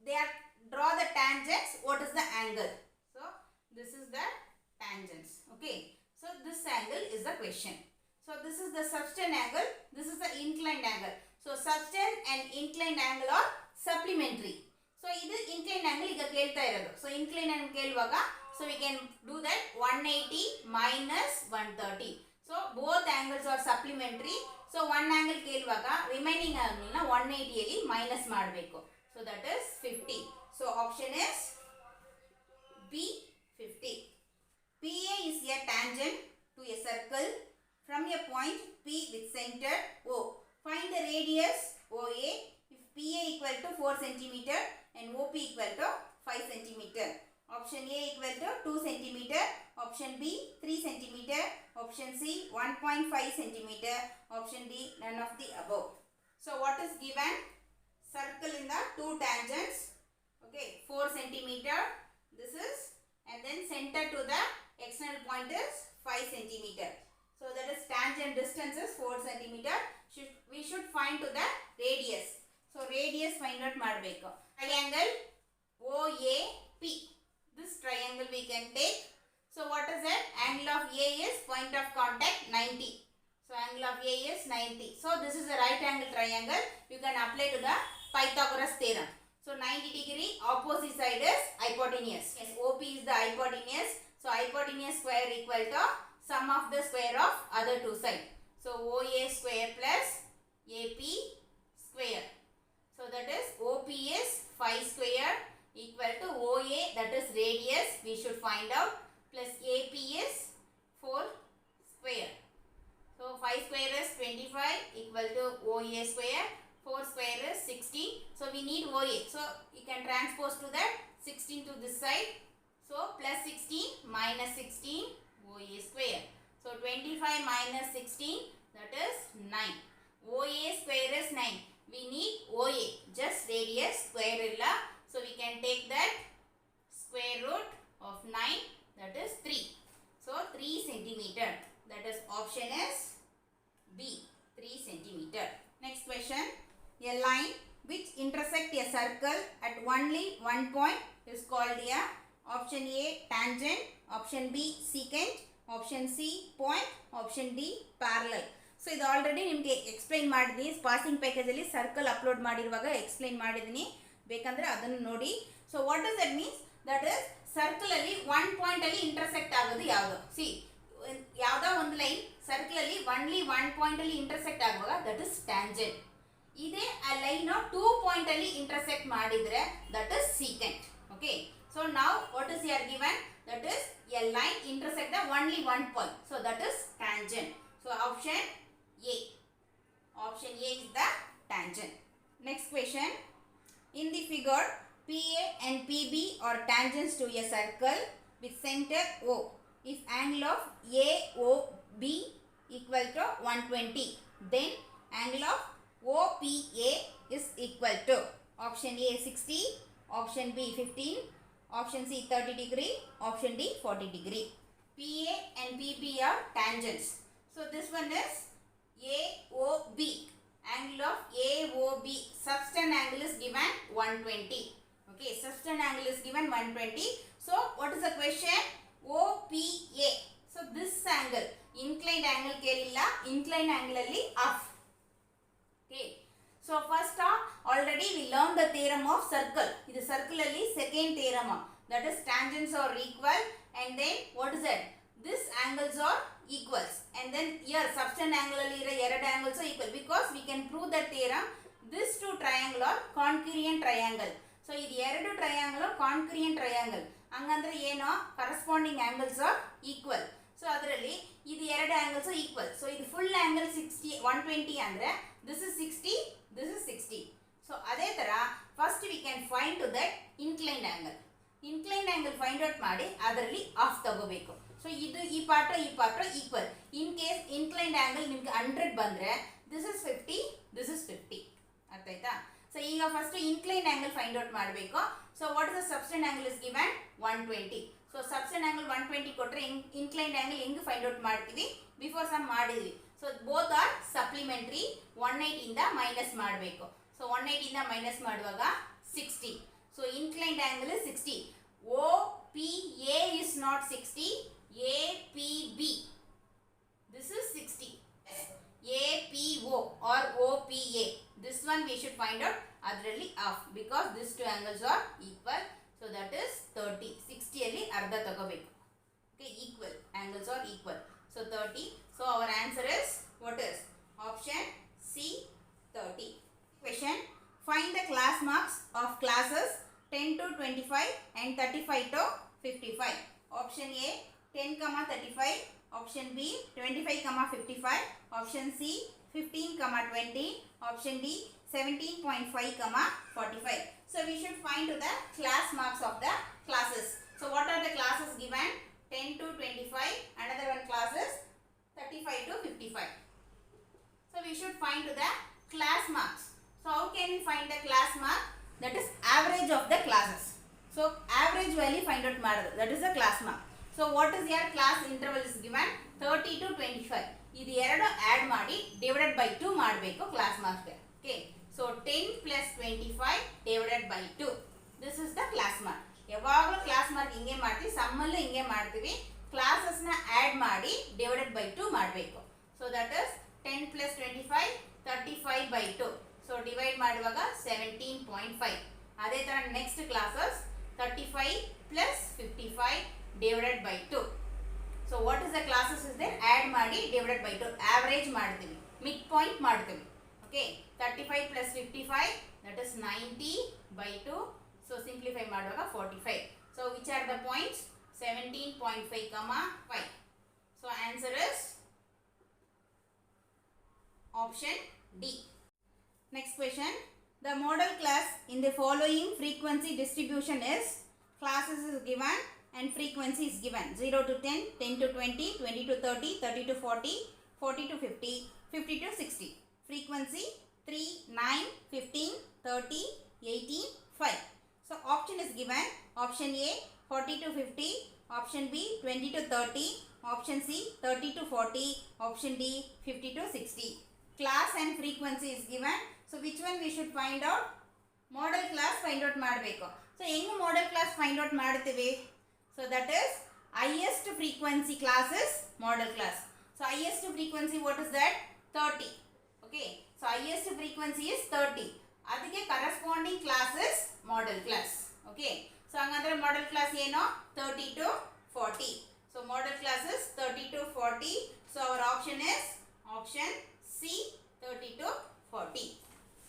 they are draw the tangents. What is the angle? So this is the tangents. Okay. So this angle is the question. So this is the subtend angle. This is the inclined angle. So subtend and inclined angle are supplementary. So this inclined angle is the So inclined angle kelvaga. So we can do that 180 minus 130. So both angles are supplementary. So one angle kelvaga remaining angle na 180 minus ಮಾಡಬೇಕು. So that is 50. So option is B 50. PA is a tangent to a circle from a point P with center O. Find the radius OA if PA equal to 4 cm and OP equal to 5 cm. Option A equal to 2 cm, option B 3 cm, option C 1.5 cm, option D none of the above. So what is given? Circle in the two tangents. Okay, 4 cm. This is, and then center to the external point is 5 cm. So that is tangent distance is 4 cm. We should find to the radius. So radius find out ಮಾಡಬೇಕು. Triangle OAP. This triangle we can take. So what is that? Angle of A is point of contact 90. So angle of A is 90. So this is a right angle triangle. You can apply to the Pythagoras theorem. So 90 degree opposite side is hypotenuse. Yes, OP is the hypotenuse. So hypotenuse square equal to sum of the square of other two sides. So OA square plus AP square. So that is OP is 5 square equal to OA, that is radius we should find out, plus AP is 4 square. So 5 square is 25 equal to OA square, 4 square is 16. So we need OA. So you can transpose to that 16 to this side. So plus 16 minus 16 OA square. So 25 minus 16, that is 9. OA square is 9. We need OA, just radius square illa. So we can take that square root of 9, that is 3. So 3 centimeter. That is option is B, 3 centimeter. Next question. A line which intersect a circle at only one point is called a option A tangent, option B secant, option C point, option D parallel. So ಇದು ಆಲ್ರೆಡಿ ನಿಮಗೆ explain ಮಾಡಿದ್ದೀನಿ. ಸ್ಪಾರ್ಸಿಂಗ್ ಪ್ಯಾಕೇಜಲ್ಲಿ circle upload ಮಾಡಿರುವಾಗ explain ಮಾಡಿದ್ದೀನಿ, ಬೇಕಂದರೆ ಅದನ್ನು ನೋಡಿ. So what does that means? That is ಸರ್ಕಲಲ್ಲಿ ಒನ್ ಪಾಯಿಂಟಲ್ಲಿ ಇಂಟರ್ಸೆಕ್ಟ್ ಆಗೋದು ಯಾವುದು? ಸಿ, ಯಾವುದೋ ಒಂದು ಲೈನ್ ಸರ್ಕಲಲ್ಲಿ ಒನ್ಲಿ ಒನ್ ಪಾಯಿಂಟಲ್ಲಿ ಇಂಟರ್ಸೆಕ್ಟ್ ಆಗುವಾಗ ದಟ್ ಇಸ್ ಟ್ಯಾಂಜೆಂಟ್. ಇದೇ ಆ ಲೈನು 2 ಪಾಯಿಂಟಲ್ಲಿ ಇಂಟರ್ಸೆಕ್ಟ್ ಮಾಡಿದರೆ that is secant. Okay, so ನಾವು what is here given? That is a line intersect the only one point. So that is tangent. So option A. Option A is the tangent. Next question. In the figure, PA and PB are tangents to a circle with center O. if angle of AOB equal to 120, then angle of OPA is equal to option A 60, option B 15, option C 30 degree, option D 40 degree. PA and PP are tangents. So this one is AOB. Angle of AOB. Subtend angle is given 120. Okay, subtend angle is given 120. So what is the question? OPA. So this angle, inclined angle kelilla, inclined angle alli off. Okay. So first already we learned the theorem of circle. This circle alli second theorem. That is tangents are equal, and then what is that? This angles are equals, and then here subtend angle alli ಎರಡು angles are equal, because we can prove that theorem. This two triangle are concurrent triangle. So ಇದು ಎರಡು triangle concurrent triangle. ಹಂಗಂದ್ರೆ ಏನು? corresponding angles are equal. So ಅದರಲ್ಲಿ ಇದು ಎರಡು angles are equal. So ಇದು full angle 60 120 ಅಂದ್ರೆ this is 60, this is 60. So ಅದೇ ತರ first we can find to that inclined angle. Inclined angle find out ಮಾಡಿ ಅದರಲ್ಲಿ half ತಗೋಬೇಕು. So ಇದು ಈ part equal. In case inclined angle ನಿಮಗೆ 100 ಬಂದ್ರೆ this is 50, this is 50. ಅರ್ಥ ಆಯ್ತಾ? ಸೊ ಈಗ first inclined angle find out ಮಾಡಬೇಕು. So what is the subtend angle is given? 120. So subtend angle 120 ಕೊಟ್ರೆ inclined angle ಹೆಂಗೆ find out ಮಾಡ್ತೀವಿ? Before some ಮಾಡಿದ್ವಿ. So both are supplementary. 180 ಇಂದ minus ಮಾಡಬೇಕು. So 180 ಇಂದ ಮೈನಸ್ ಮಾಡುವಾಗ 60. So inclined angle is 60. OPA is not 60. APB. This is 60. APO or OPA. This one we should find out adrally half, because these two angles are equal. So that is 30. 60 alli arda tagobeku. Okay, equal. Angles are equal. So 30. So our answer is what is? Option C 30. Question. Find the class marks of classes 10 to 25 and 35 to 55. Option A 10, 35. Option B 25, 55. Option C 15, 20. Option D 17.5, 45. So we should find the class marks of the classes. So what are the classes given? 10 to 25. Another one class is 35 to 55. So we should find the class marks. So how can we find the class mark? That is average of the classes. So average value find out ಮಾಡೋದು. That is the class mark. So what is your class interval is given? 30 to 25. ಇದು ಎರಡು add ಮಾಡಿ divided by 2 ಮಾಡಬೇಕು class marks ಗೆ. Okay. So 10 plus 25 divided by 2. This is the class mark. ಯಾವಾಗಲೂ class mark ಹಿಂಗೆ ಮಾಡ್ತೀವಿ, some ಅಲ್ಲೂ ಹಿಂಗೆ ಮಾಡ್ತೀವಿ. ಕ್ಲಾಸಸ್ ನ ಆಡ್ ಮಾಡಿ divided by 2 ಮಾಡಬೇಕು. So that is 10 plus 25 35 by 2. So divide ಮಾಡುವಾಗ 17.5. ಅದೇ ತರ next classes 35 plus 55 divided by 2. So what is the classes is there? Add ಮಾಡಿ divided by 2. Average ಮಾಡ್ತೀವಿ, mid point ಮಾಡ್ತೀವಿ. Okay, 35 plus 55 that is 90 by 2. So simplify ಮಾಡುವಾಗ 45. So which are the points? 17.5, 5. So answer is option D. Next question. The model class in the following frequency distribution is, classes is given and frequency is given 0 to 10, 10 to 20, 20 to 30, 30 to 40, 40 to 50, 50 to 60. Frequency 3, 9, 15, 30, 18, 5. So option is given. Option A 40 to 50, option B 20 to 30, option C 30 to 40, option D 50 to 60. Class and frequency is given. So which one we should find out? Model class find out ಮಾಡಬೇಕು. So ಹೆಂಗೆ model class find out ಮಾಡ್ತೀವಿ? So that is highest frequency class is model class. So highest frequency what is that? 30. Okay. So highest frequency is 30. ಅದಕ್ಕೆ corresponding class is model class. Okay. So ಹಂಗಂದ್ರೆ model class ಏನು? 30 to 40. So model class is 30 to 40. So our option is option C 30 to 40.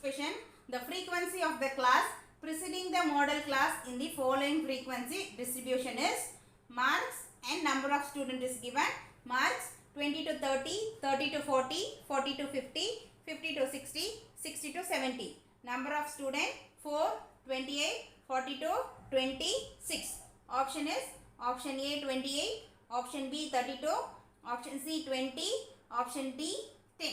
Question. The frequency of the class preceding the model class in the following frequency distribution is, marks and number of students is given. Marks 20 to 30, 30 to 40, 40 to 50, 50 to 60, 60 to 70. Number of students 4, 28, 40 to 26. Option is option A 28, option B 32, option C 20, option D 10.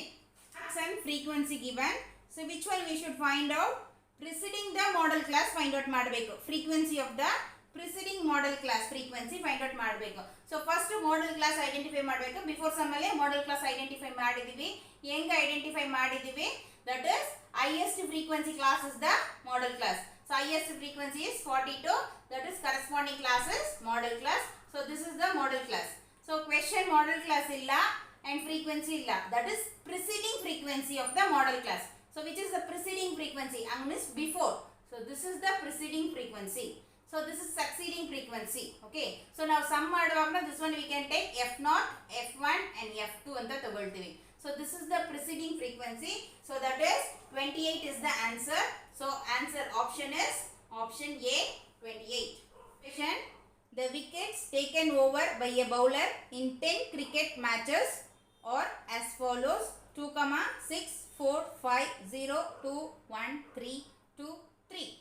Arcs and frequency given. So which one we should find out? Preceding the model class find out ಮಾಡಬೇಕು. Frequency of the preceding model class frequency find out ಮಾಡಬೇಕು. So first model class identify ಮಾಡಬೇಕು. Before sum ಅಲ್ಲಿ model class identify ಮಾಡಿದೀವಿ. ಹೆಂಗ identify ಮಾಡಿದೀವಿ? That is highest frequency class is the model class. So highest frequency is 42. That is corresponding class is model class. So this is the model class. So question model class illa and frequency illa. That is preceding frequency of the model class. So which is the preceding frequency? I missed before. So this is the preceding frequency. So this is succeeding frequency. Okay. So now sum ಮಾಡುವಾಗ this one we can take F0, F1 and F2 ಅಂತ ತಗೊಳ್ತೀವಿ. So this is the preceding frequency. So that is 28 is the answer. So answer option is option A 28. Question: the wickets taken over by a bowler in 10 cricket matches are as follows: 2, 6, 4, 5, 0, 2, 1, 3, 2, 3.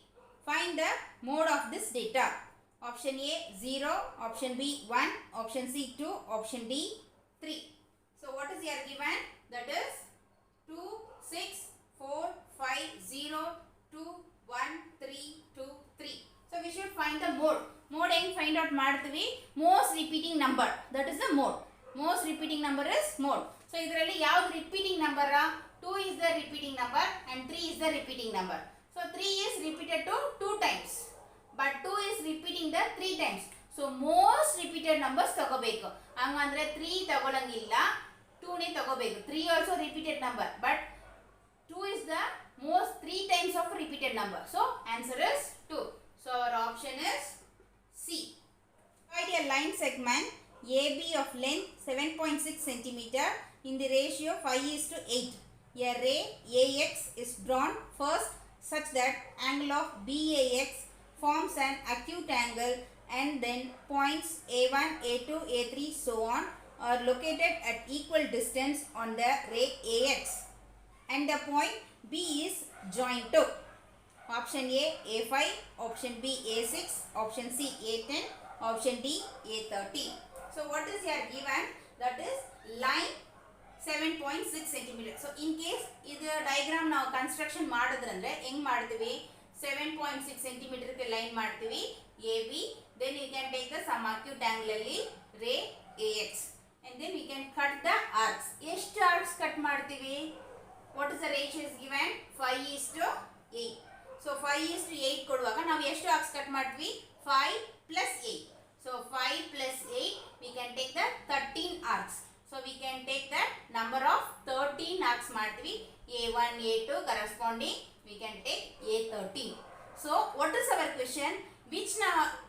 Find the mode of this data. Option A 0, option B 1, option C 2, option D 3. So what is here given? That is 2, 6, 4, 5, 0, 2, 1, 3, 2, 3. So we should find the mode. Mode ಹೆಂಗೆ find out ಮಾಡ್ತೀವಿ? Most repeating number. That is the mode. Most repeating number is mode. So ಇದರಲ್ಲಿ ಯಾವುದು repeating number? 2 is the repeating number and 3 is the repeating number. So 3 is repeated to 2 times. But 2 is repeating the 3 times. So most repeated numbers ತಗೋಬೇಕು. ಹಂಗಂದ್ರೆ 3 ತಗೊಳಂಗಿಲ್ಲ, 2 ನೇ ತಗೋಬೇಕು. 3 also repeated number, but 2 is the most 3 times of repeated number. So answer is 2. So our option is C. Find a line segment AB of length 7.6 cm in the ratio 5:8. A ray AX is drawn first such that angle of BAX forms an acute angle, and then points A1, A2, A3 so on are located at equal distance on the ray AX, and the point B is joined to. Option A A5, option B A6, option C A10, option D A30. So what is here given? That is line 7.6 cm. So in case ಇದು diagram ನಾವು construction ಮಾಡಿದ್ರಂದ್ರೆ ಹೆಂಗ್ ಮಾಡ್ತೀವಿ? 7.6 cm ಗೆ line ಮಾಡ್ತೀವಿ AB. Then you can take the some acute angle ಅಲ್ಲಿ ray AX, and then we can cut the arcs. ಎಷ್ಟು arcs cut ಮಾಡ್ತೀವಿ? What is the ratio is given? 5:8. So 5:8 ಕೊಡುವಾಗ ನಾವು ಎಷ್ಟು arcs cut ಮಾಡ್ತೀವಿ? 5 plus 8. So 5 plus 8 we can take the 13 arcs. So we can take the number of 13 arcs ಮಾಡ್ತೀವಿ. A1, A2 corresponding we can take A13. So what is our question? Which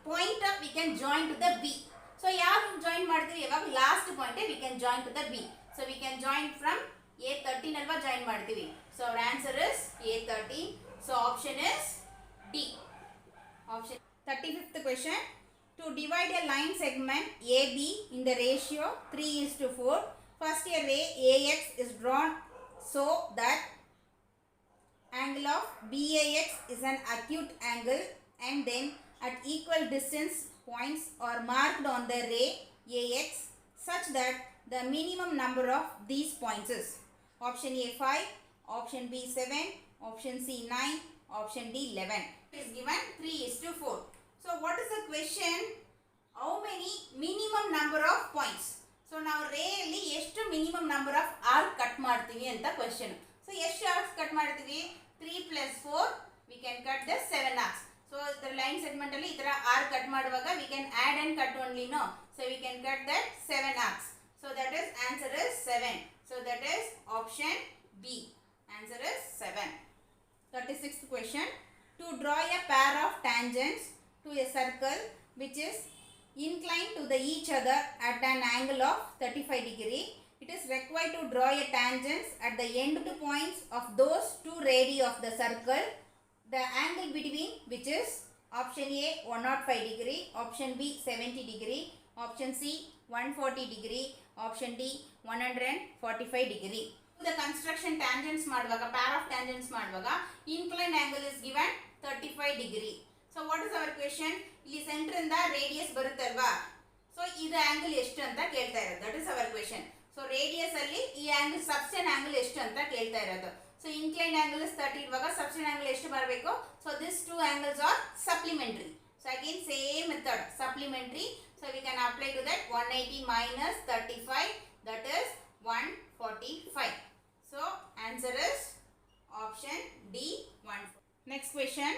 point we can join to the B? So ಯಾವಾಗ join ಮಾಡ್ತೀವಿ? ಯಾವಾಗ last point we can join to the B. So we can join from A13 ಅಲ್ವಾ join ಮಾಡ್ತೀವಿ. So our answer is A13. So option is D. Option 35th question. To divide a line segment AB in the ratio 3:4, first a ray AX is drawn so that angle of BAX is an acute angle, and then at equal distance points are marked on the ray AX such that the minimum number of these points is option A 5, option B 7, option C 9, option D 11. It is given 3:4. So what is the question? How many minimum number of points? So ನಾವು ray ಅಲ್ಲಿ ಎಷ್ಟು minimum number of arc cut ಮಾಡ್ತೀವಿ ಅಂತ question. So ಎಷ್ಟು arcs cut ಮಾಡ್ತೀವಿ? 3 plus 4 we can cut the 7 arcs. So the line segment ಅಲ್ಲಿ ಈ ತರ arc cut ಮಾಡುವಾಗ we can add and cut only, no? So we can cut that 7 arcs. So that is answer is 7. So that is option B. Answer is 7. 36th question. To draw a pair of tangents to a circle which is inclined to the each other at an angle of 35 degree, it is required to draw a tangents at the end points of those two radii of the circle, the angle between which is option A 105 degree, option B 70 degree, option C 140 degree, option D 145 degree. The construction tangents ಮಾಡುವಾಗ pair of tangents ಮಾಡುವಾಗ inclined angle is given 35 degree. So what is our question? ಇಲ್ಲಿ centre ಇಂದ radius ಬರುತ್ತಲ್ವಾ? So ಇದು angle ಎಷ್ಟು ಅಂತ ಕೇಳ್ತಾ ಇರೋದು. That is our question. So radius ಅಲ್ಲಿ ಈ ಆಂಗಲ್ ಸಬ್ಟೆಂಡ್ ಆಂಗಲ್ ಎಷ್ಟು ಅಂತ ಕೇಳ್ತಾ ಇರೋದು. ಸೊ ಇನ್ಕ್ಲೈನ್ಡ್ ಆಂಗಲ್ ಇಸ್ 30 ಇರುವಾಗ ಸಬ್ಟೆಂಡ್ ಆಂಗಲ್ ಎಷ್ಟು ಬರಬೇಕು? So this two angles are supplementary. So again same method, supplementary. So we can apply to that 180 minus 35, that is 145. So answer is option D, 1. Next question.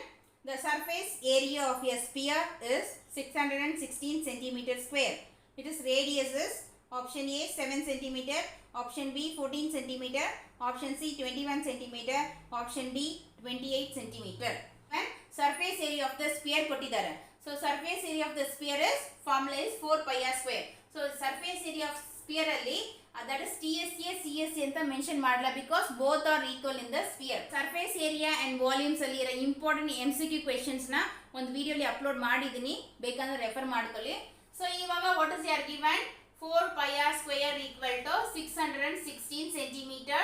The surface area of a sphere is 616 centimeter square. It is radius is option A 7 centimeter, option B 14 centimeter, option C 21 centimeter, option D 28 centimeter. And surface area of the sphere ಕೊಟ್ಟಿದ್ದಾರೆ. So surface area of the sphere is formula is 4 pi r square. So surface area of sphere ಅಲ್ಲಿ that is TSA CSA ಅಂತ mention ಮಾಡಲ್ಲ, because both are equal in the sphere. Surface area and volumes ಅಲ್ಲಿ ಇರೋ important MCQ questions ನ ಒಂದು ವಿಡಿಯೋಲಿ upload ಮಾಡಿದ್ದೀನಿ, ಬೇಕಂದ್ರೆ ರೆಫರ್ ಮಾಡ್ಕೊಳ್ಳಿ. ಸೊ ಇವಾಗ ವಾಟ್ ಇಸ್ ಯಾರ್ given? 4 pi r square equal to 616 centimeter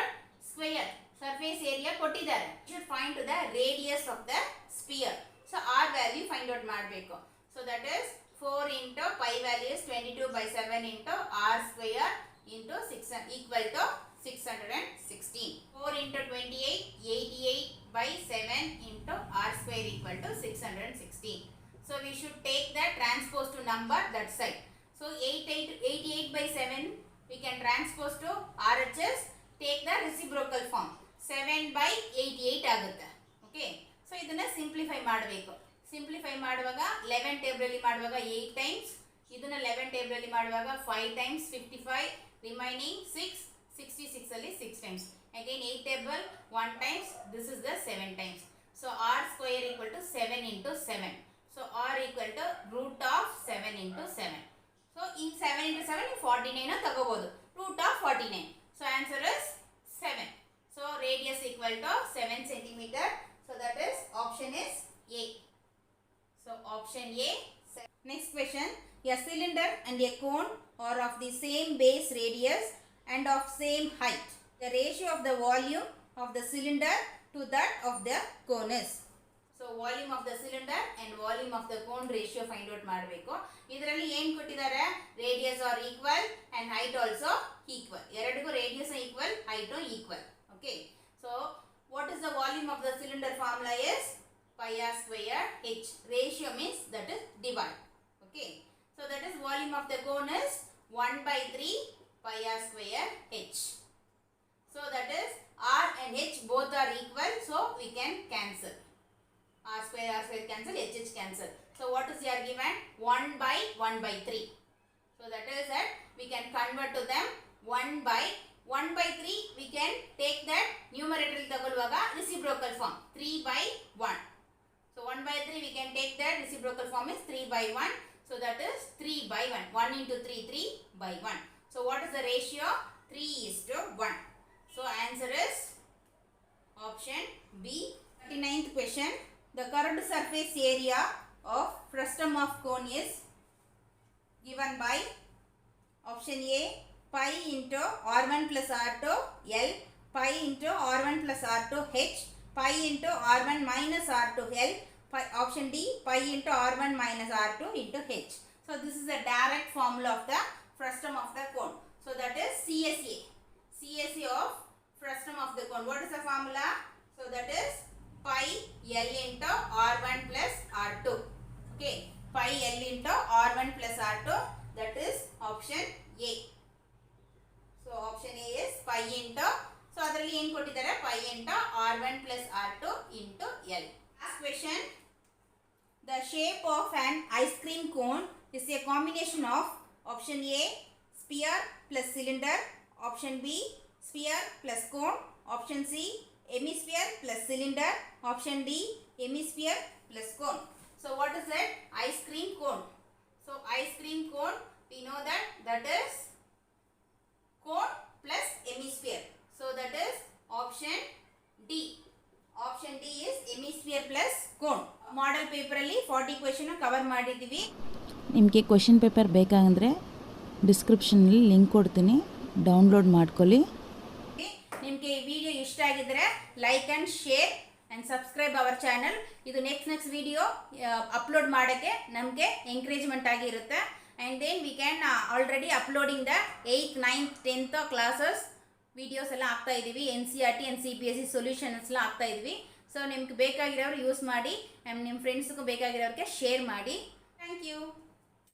square. Surface area ಕೊಟ್ಟಿದ್ದಾರೆ. You should find the radius of the sphere. So r value find out ಮಾಡಬೇಕು. So that is 4 into pi value is 22/7 into r square into 6 equal to 616. 4 into 28, 88/7 into r square equal to 616. So we should take the transpose to number that side. So 88/7 we can transpose to RHS, take the reciprocal form 7/88 ಆಗುತ್ತೆ. Okay, so ಇದನ್ನ simplify ಮಾಡಬೇಕು. Simplify ಮಾಡುವಾಗ 11 table ಅಲ್ಲಿ ಮಾಡುವಾಗ 8 times, ಇದನ್ನ 11 table ಅಲ್ಲಿ ಮಾಡುವಾಗ 5 times 55, remaining 6, 66 ಅಲ್ಲಿ 6 times. Again 8 table 1 times, this is the 7 times. So r square equal to 7 into 7. So r equal to root of 7 into 7. So ಈ 7 into 7 49 ತಗೋಬಹುದು, root of 49. So answer is 7. So radius equal to 7 centimeter. So that is option is A. So option A. Next question. A cylinder and a cone are of the same base radius and of same height. The ratio of the volume of the cylinder to that of the cone is. So volume of the cylinder and volume of the cone ratio find out ಮಾಡಬೇಕು. ಇದರಲ್ಲಿ ಏನು ಕೊಟ್ಟಿದ್ದಾರೆ? Radius R equal and height also equal. ಎರಡಿಗೂ radius equal, height equal. Okay. So what is the volume of the cylinder? Formula is pi r square h. Ratio means that is divide. Okay. So that is volume of the cone is 1/3 pi r square h. So that is r and h both are equal, so we can cancel. R square cancel, h cancel. So what is here given? 1/1/3. So that is that we can convert to them 1/3. We can take that numerator ತಗೊಳ್ಳುವಾಗ reciprocal form 3/1. So 1/3 we can take that reciprocal form is 3/1. So that is 3/1. 1 into 3, 3/1. So what is the ratio? 3:1. So answer is option B. 39th question. The curved surface area of frustum of cone is given by option A pi into r1 plus r2 L, pi into r1 plus r2 H, pi into r1 minus r2 L, pi, option D pi into r1 minus r2 into H. So this is the direct formula of the frustum of the cone. So that is CSA. CSA of frustum of the cone. What is the formula? So that is pi L into r1 plus r2. Okay, pi L into r1 plus r2. That is option A. So option A is pi into. So ಅದರಲ್ಲಿ ಏನು ಕೊಟ್ಟಿದ್ದಾರೆ? pi into r1 plus r2 into L. Last question. The shape of an ice cream cone is a combination of option A sphere plus cylinder, option B sphere plus cone, option C hemisphere plus cylinder, option D hemisphere plus cone. So what is that? Ice cream cone. So ice cream cone, we know that is cone plus hemisphere. So that is option D. Option D is hemisphere plus cone. Model paper ಅಲ್ಲಿ 40 question cover ಮಾಡಿದ್ದೀವಿ. ನಿಮಗೆ question paper ಬೇಕಾಗಂದರೆ ಡಿಸ್ಕ್ರಿಪ್ಷನಲ್ಲಿ link ಕೊಡ್ತೀನಿ, download ಮಾಡ್ಕೊಳ್ಳಿ. ನಿಮಗೆ ಈ video ಇಷ್ಟ ಆಗಿದ್ರೆ like and share and subscribe our channel. ಇದು ನೆಕ್ಸ್ಟ್ ವಿಡಿಯೋ ಅಪ್ಲೋಡ್ ಮಾಡೋಕ್ಕೆ ನಮಗೆ ಎಂಕರೇಜ್ಮೆಂಟ್ ಆಗಿರುತ್ತೆ. and then we can already uploading the 8th 9th 10th classes videos ಎಲ್ಲ ಹಾಕ್ತಾ ಇದ್ದೀವಿ. NCERT and CBSE ಸೊಲ್ಯೂಷನ್ಸ್ ಎಲ್ಲ ಹಾಕ್ತಾ ಇದ್ವಿ. ಸೊ ನಿಮ್ಗೆ ಬೇಕಾಗಿರೋರು ಯೂಸ್ ಮಾಡಿ, ನಿಮ್ಮ ಫ್ರೆಂಡ್ಸ್ಗೂ ಬೇಕಾಗಿರೋರಿಗೆ ಶೇರ್ ಮಾಡಿ.